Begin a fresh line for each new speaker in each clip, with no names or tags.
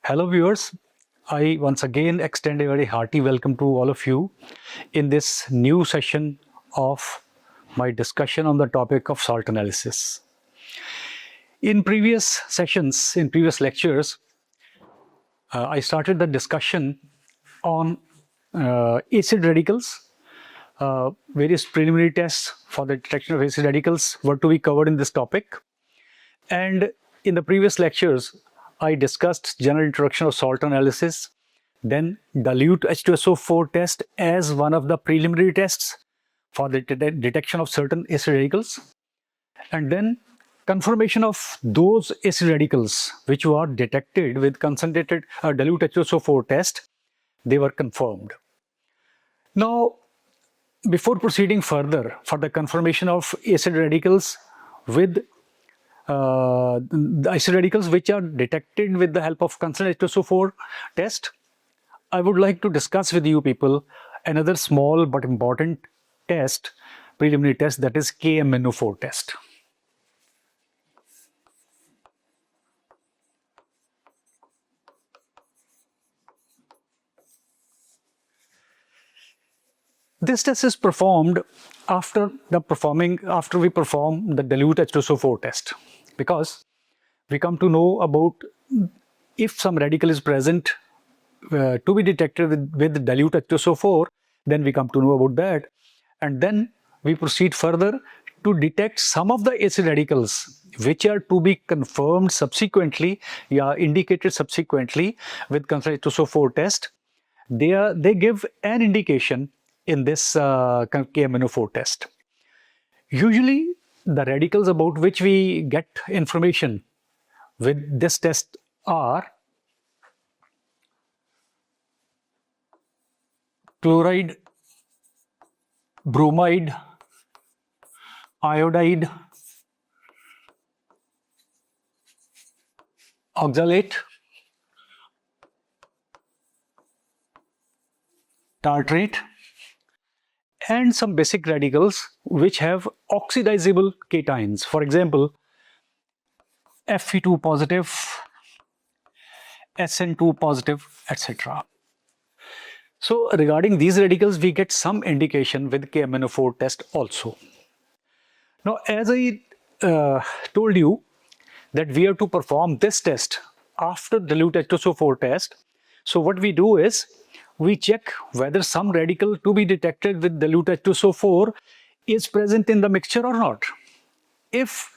Hello viewers, I once again extend a very hearty welcome to all of you in this new session of my discussion on the topic of salt analysis. In previous sessions, in previous lectures, I started the discussion on acid radicals. Various preliminary tests for the detection of acid radicals were to be covered in this topic. And in the previous lectures, I discussed general introduction of salt analysis, then dilute H2SO4 test as one of the preliminary tests for the detection of certain acid radicals, and then confirmation of those acid radicals which were detected with concentrated dilute H2SO4 test, they were confirmed. Now, before proceeding further for the confirmation of acid radicals with the acid radicals which are detected with the help of concentrated H2SO4 test, I would like to discuss with you people another small but important test, preliminary test, that is KMNO4 test. This test is performed after we perform the dilute H2SO4 test, because we come to know about if some radical is present to be detected with dilute H2SO4, then we come to know about that, and then we proceed further to detect some of the acid radicals which are to be confirmed subsequently, indicated subsequently with concentrated H2SO4 test. They give an indication in this KMNO4 test. Usually, the radicals about which we get information with this test are chloride, bromide, iodide, oxalate, tartrate, and some basic radicals which have oxidizable cations. For example, Fe2 positive, SN2 positive, etc. So regarding these radicals, we get some indication with KMNO4 test also. Now, as I told you that we have to perform this test after dilute H2SO4 test. So what we do is we check whether some radical to be detected with dilute H2SO4 is present in the mixture or not. If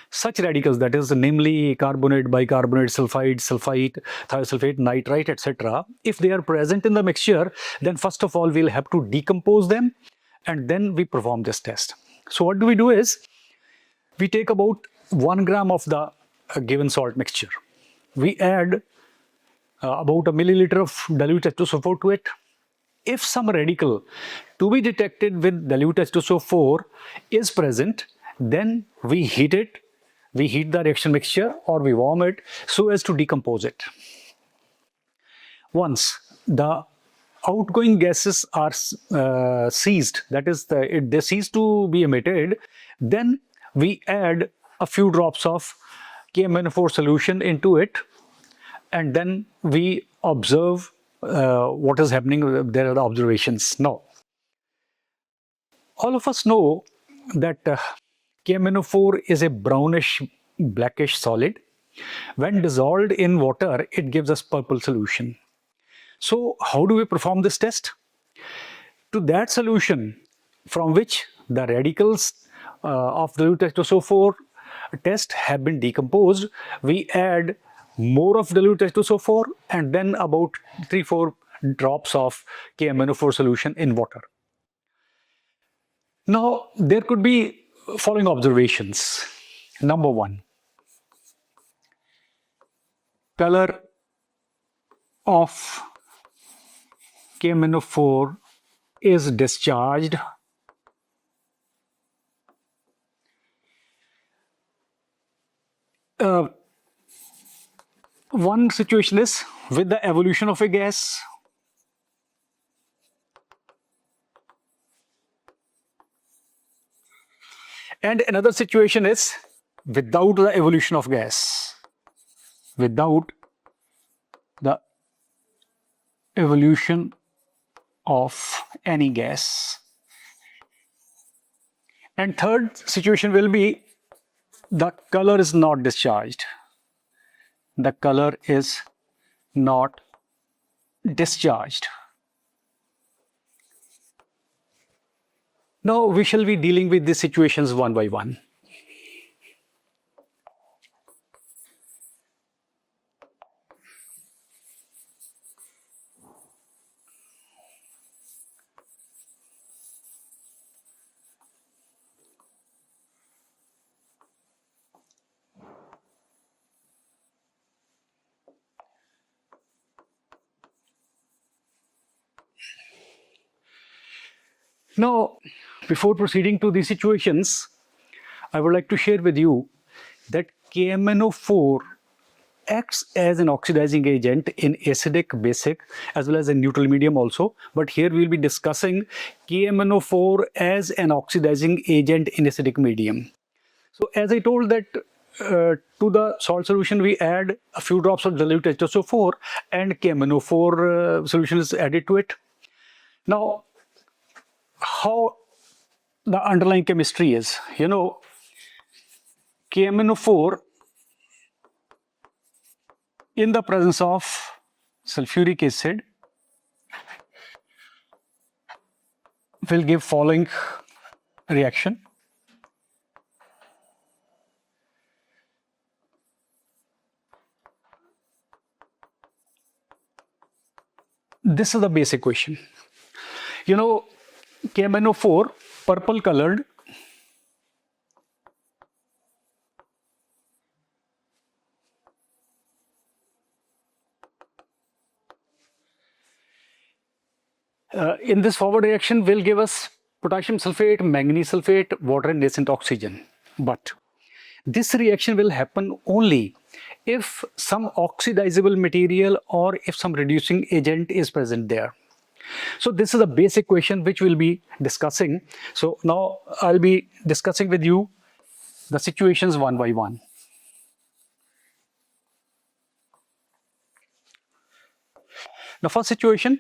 such radicals, that is namely carbonate, bicarbonate, sulfide, sulfite, thiosulfate, nitrite, etc., if they are present in the mixture, then first of all we'll have to decompose them, and then we perform this test. So what we do is we take about 1 gram of the given salt mixture. We add about a milliliter of dilute H2SO4 to it. If some radical to be detected with dilute H2SO4 is present, then we heat it. We heat the reaction mixture or we warm it so as to decompose it. Once the outgoing gases are ceased, that is, they cease to be emitted, then we add a few drops of KMNO4 solution into it, and then we observe what is happening. There are the observations. Now, all of us know that KMNO4 is a brownish blackish solid. When dissolved in water, it gives us purple solution. So how do we perform this test? To that solution from which the radicals of dilute H2SO4 test have been decomposed, we add more of dilute H2SO4 and then about 3-4 drops of KMNO4 solution in water. Now, there could be following observations. Number one, color of KMNO4 is discharged one situation is with the evolution of a gas. And another situation is without the evolution of gas. Without the evolution of any gas. And third situation will be the color is not discharged. The color is not discharged. Now we shall be dealing with these situations one by one. Now, before proceeding to these situations, I would like to share with you that KMnO4 acts as an oxidizing agent in acidic, basic, as well as in neutral medium also. But here we will be discussing KMnO4 as an oxidizing agent in acidic medium. So as I told that to the salt solution, we add a few drops of dilute H2SO4 and KMnO4 solution is added to it. Now, how the underlying chemistry is, KMnO4 in the presence of sulfuric acid will give following reaction. This is the basic equation. KMnO4, purple colored, in this forward reaction will give us potassium sulfate, manganese sulfate, water and nascent oxygen. But this reaction will happen only if some oxidizable material or if some reducing agent is present there. So this is a basic question which we'll be discussing. So now I'll be discussing with you the situations one by one. The first situation,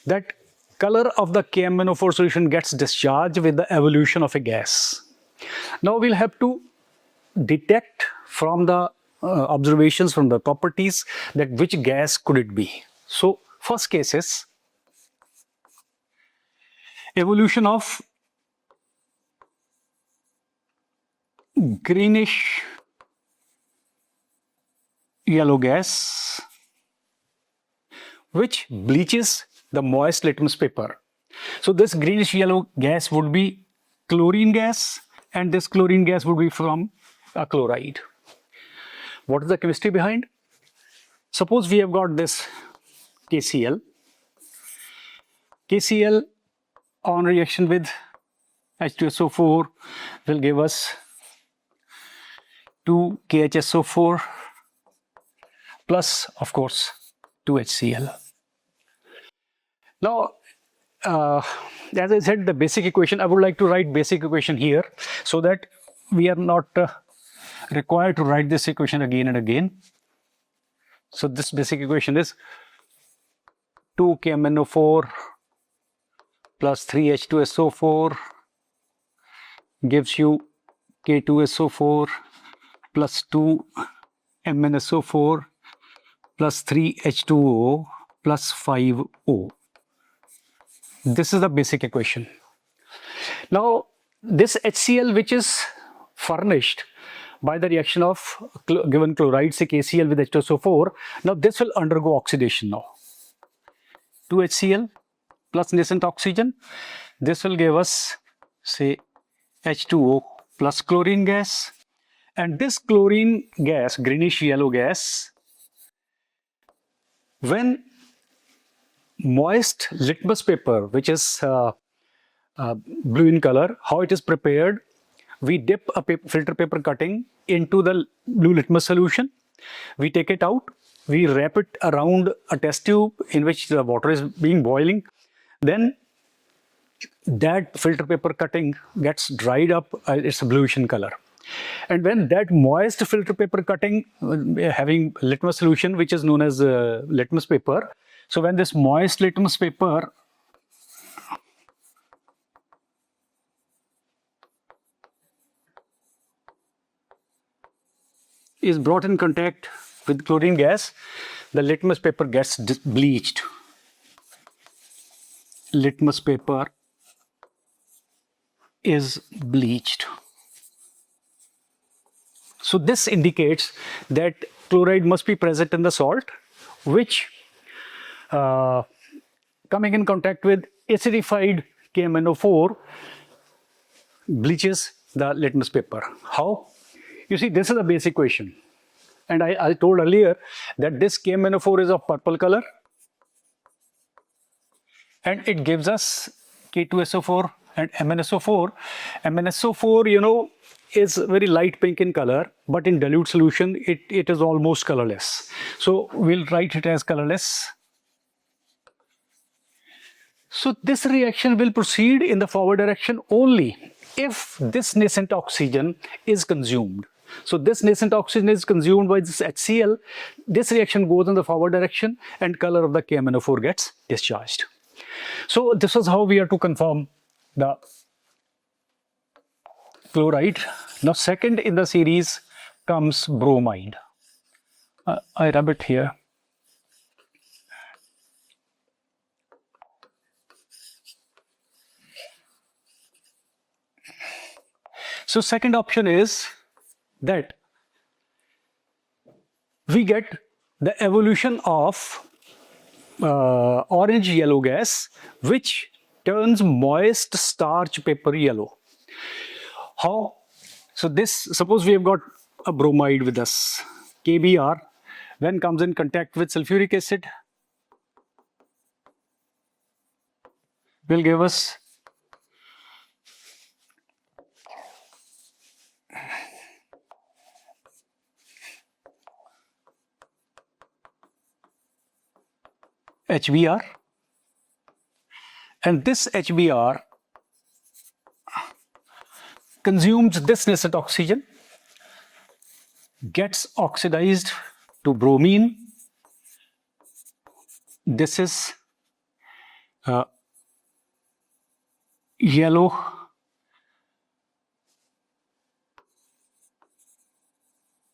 that color of the KMnO4 solution gets discharged with the evolution of a gas. Now we'll have to detect from the observations, from the properties, that which gas could it be. So first case is evolution of greenish yellow gas which bleaches the moist litmus paper. So this greenish yellow gas would be chlorine gas, and this chlorine gas would be from a chloride. What is the chemistry behind? Suppose we have got this KCl. KCl on reaction with H2SO4 will give us 2KHSO4 plus, of course, 2HCl. Now, as I said, the basic equation, I would like to write basic equation here so that we are not required to write this equation again and again. So this basic equation is 2KMnO4 plus 3H2SO4 gives you K2SO4 plus 2MnSO4 plus 3H2O plus 5O. This is the basic equation. Now, this HCl which is furnished by the reaction of given chloride, say KCl with H2SO4, now this will undergo oxidation now. 2HCl plus nascent oxygen, this will give us, say, H2O plus chlorine gas, and this chlorine gas, greenish yellow gas, when moist litmus paper, which is blue in color, how it is prepared, we dip a filter paper cutting into the blue litmus solution, we take it out, we wrap it around a test tube in which the water is being boiling, then that filter paper cutting gets dried up, it's a bluish in color. And when that moist filter paper cutting, having litmus solution, which is known as litmus paper, so when this moist litmus paper is brought in contact with chlorine gas, the litmus paper gets bleached. Litmus paper is bleached. So this indicates that chloride must be present in the salt, which coming in contact with acidified KMnO4 bleaches the litmus paper. How? You see, this is a basic equation. And I told earlier that this KMnO4 is of purple color and it gives us K2SO4 and MnSO4. MnSO4, you know, is very light pink in color, but in dilute solution, it is almost colorless. So we'll write it as colorless. So this reaction will proceed in the forward direction only if this nascent oxygen is consumed. So this nascent oxygen is consumed by this HCl. This reaction goes in the forward direction and color of the KMnO4 gets discharged. So this is how we are to confirm the chloride. Now second in the series comes bromide. I rub it here. So second option is that we get the evolution of orange yellow gas, which turns moist starch paper yellow. How? So this, suppose we have got a bromide with us, KBr, when comes in contact with sulfuric acid, will give us HBr, and this HBr consumes this nascent oxygen, gets oxidized to bromine. This is yellow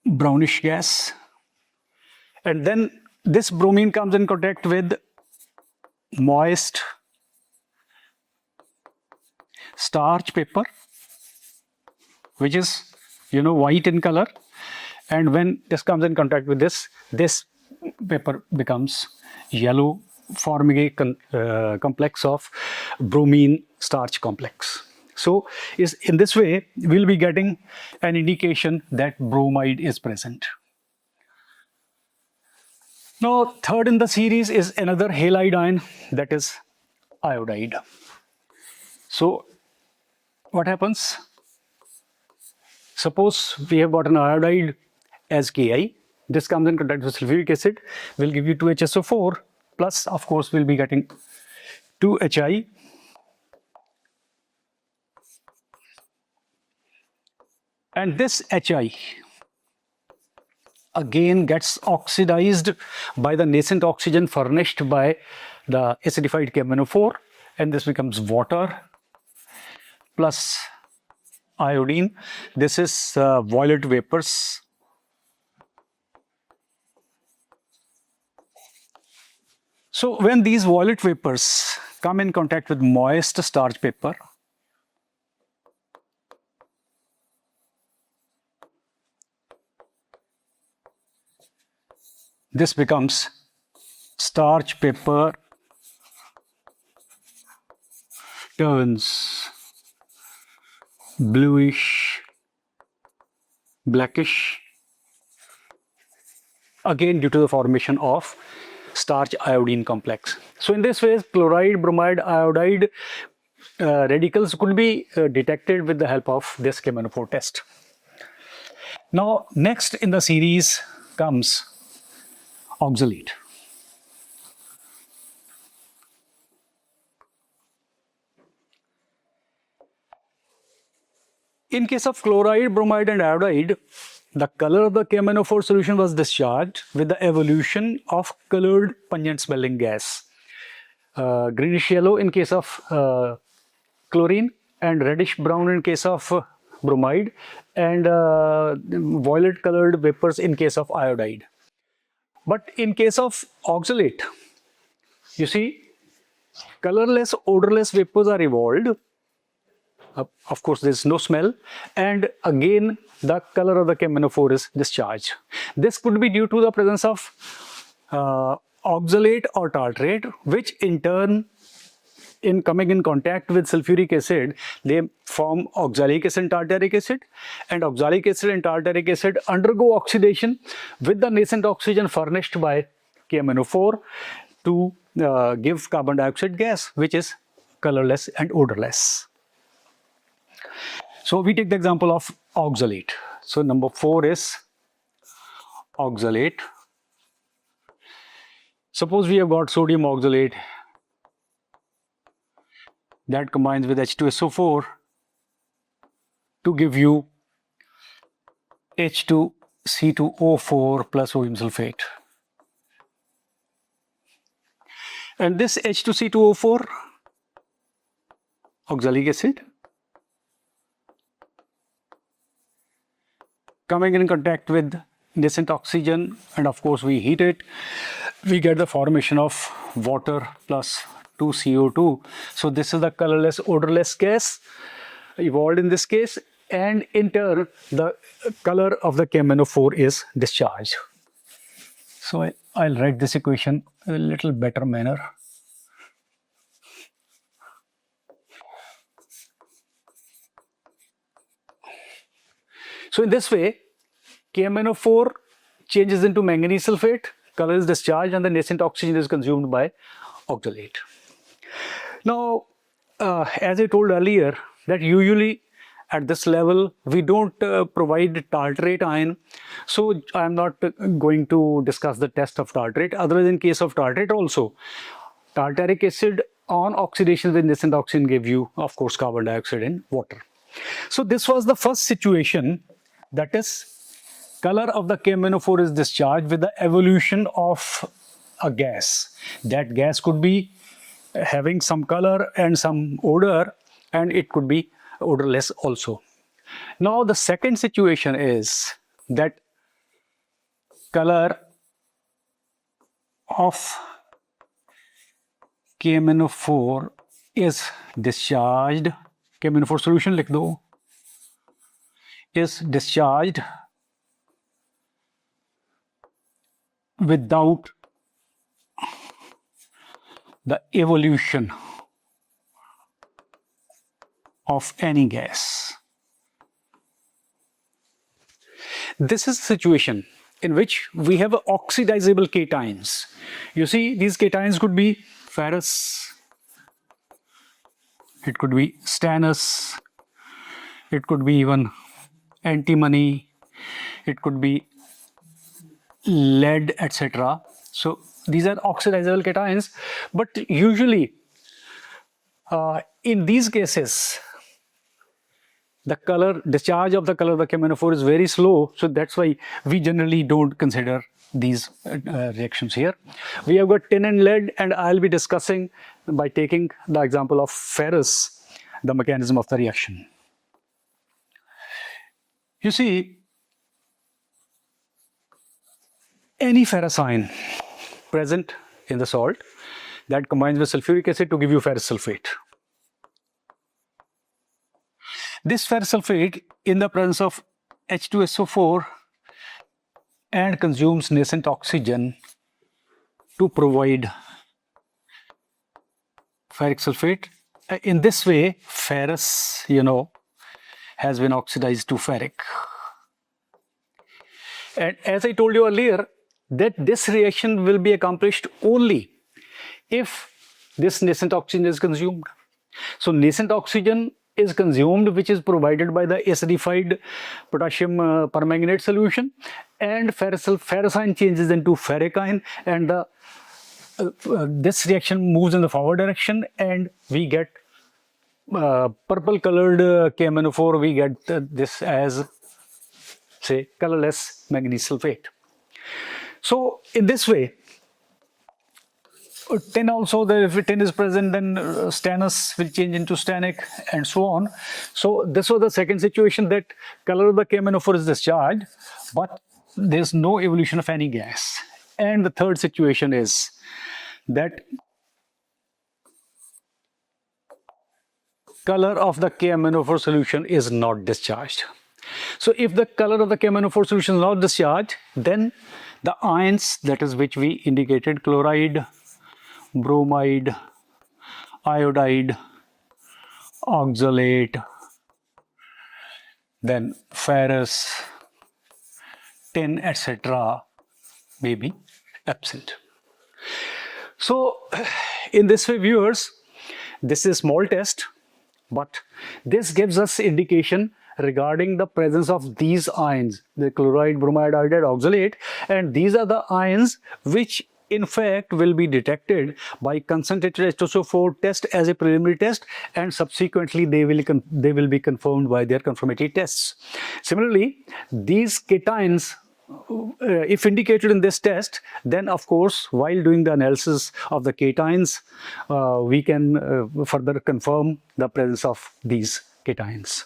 brownish gas, and then this bromine comes in contact with moist starch paper, which is, you know, white in color, and when this comes in contact with this paper becomes yellow, forming a complex of bromine starch complex. So in this way we'll be getting an indication that bromide is present. Now third in the series is another halide ion, that is iodide. So what happens? Suppose we have got an iodide as Ki. This comes in contact with sulfuric acid, will give you 2HSO4, plus of course we'll be getting 2Hi. And this Hi again gets oxidized by the nascent oxygen furnished by the acidified KMnO4, and this becomes water plus iodine. This is violet vapors. So when these violet vapors come in contact with moist starch paper, this becomes starch paper turns bluish, blackish, again due to the formation of starch iodine complex. So in this way, chloride, bromide, iodide radicals could be detected with the help of this KMnO4 test. Now next in the series comes oxalate. In case of chloride, bromide and iodide, the color of the KMnO4 solution was discharged with the evolution of colored pungent smelling gas. Greenish yellow in case of chlorine and reddish brown in case of bromide, and violet colored vapors in case of iodide. But in case of oxalate, you see, colorless, odorless vapors are evolved. Of course, there is no smell, and again the color of the KMnO4 is discharged. This could be due to the presence of oxalate or tartrate, which in turn, in coming in contact with sulfuric acid, they form oxalic acid and tartaric acid, and oxalic acid and tartaric acid undergo oxidation with the nascent oxygen furnished by KMnO4 to give carbon dioxide gas, which is colorless and odorless. So we take the example of oxalate. So number 4 is oxalate. Suppose we have got sodium oxalate that combines with H2SO4 to give you H2C2O4 plus sodium sulfate. And this H2C2O4, oxalic acid, coming in contact with nascent oxygen, and of course we heat it, we get the formation of water plus 2CO2. So this is the colorless, odorless gas evolved in this case, and in turn the color of the KMnO4 is discharged. So I'll write this equation in a little better manner. So in this way, KMnO4 changes into manganese sulfate, color is discharged, and the nascent oxygen is consumed by oxalate. Now, as I told earlier, that usually at this level we don't provide tartrate ion, so I am not going to discuss the test of tartrate. Otherwise, in case of tartrate also, tartaric acid on oxidation with nascent oxygen give you, of course, carbon dioxide and water. So this was the first situation, that is, color of the KMnO4 is discharged with the evolution of a gas. That gas could be having some color and some odor, and it could be odorless also. Now the second situation is that color of KMnO4 is discharged, KMnO4 solution लिख दो, is discharged without the evolution of any gas. This is the situation in which we have oxidizable cations. You see, these cations could be ferrous, it could be stannous, it could be even antimony, it could be lead, etc. So these are oxidizable cations, but usually in these cases the color, discharge of the color of the KMnO4 is very slow, so that's why we generally don't consider these reactions here. We have got tin and lead, and I'll be discussing by taking the example of ferrous the mechanism of the reaction. You see, any ferrous ion present in the salt that combines with sulfuric acid to give you ferrous sulfate. This ferrous sulfate, in the presence of H2SO4, and consumes nascent oxygen to provide ferric sulfate. In this way, ferrous, has been oxidized to ferric. And as I told you earlier, that this reaction will be accomplished only if this nascent oxygen is consumed. So nascent oxygen is consumed, which is provided by the acidified potassium permanganate solution, and ferrous ion changes into ferric ion, and this reaction moves in the forward direction, and we get purple colored KMnO4, we get this as, say, colorless manganese sulfate. So in this way, tin also, if tin is present, then stannous will change into stannic and so on. So this was the second situation, that color of the KMnO4 is discharged, but there's no evolution of any gas. And the third situation is that color of the KMnO4 solution is not discharged. So if the color of the KMnO4 solution is not discharged, then the ions, that is which we indicated, chloride, bromide, iodide, oxalate, then ferrous, tin, etc., may be absent. So in this way, viewers, this is a small test, but this gives us indication regarding the presence of these ions, the chloride, bromide, iodide, oxalate, and these are the ions which in fact will be detected by concentrated H2SO4 test as a preliminary test, and subsequently they will be confirmed by their confirmatory tests. Similarly, these cations, if indicated in this test, then of course while doing the analysis of the cations, we can further confirm the presence of these cations.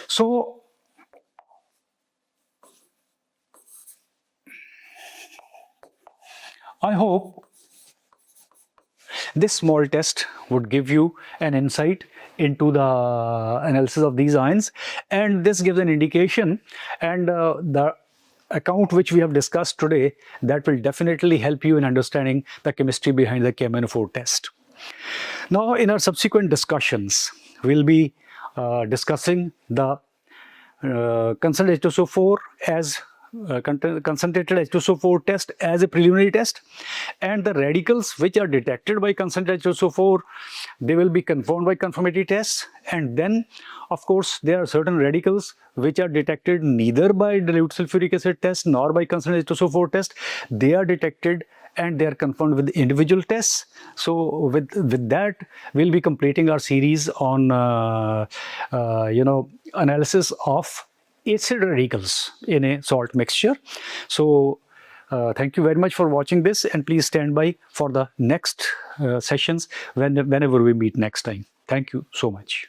So I hope this small test would give you an insight into the analysis of these ions, and this gives an indication, and the account which we have discussed today, that will definitely help you in understanding the chemistry behind the KMnO4 test. Now in our subsequent discussions, we'll be discussing the concentrated H2SO4 as concentrated H2SO4 test as a preliminary test, and the radicals which are detected by concentrated H2SO4, they will be confirmed by confirmatory tests. And then of course there are certain radicals which are detected neither by dilute sulfuric acid test nor by concentrated H2SO4 test. They are detected and they are confirmed with individual tests. So with that, we'll be completing our series on analysis of acid radicals in a salt mixture. So thank you very much for watching this, and please stand by for the next sessions whenever we meet next time. Thank you so much.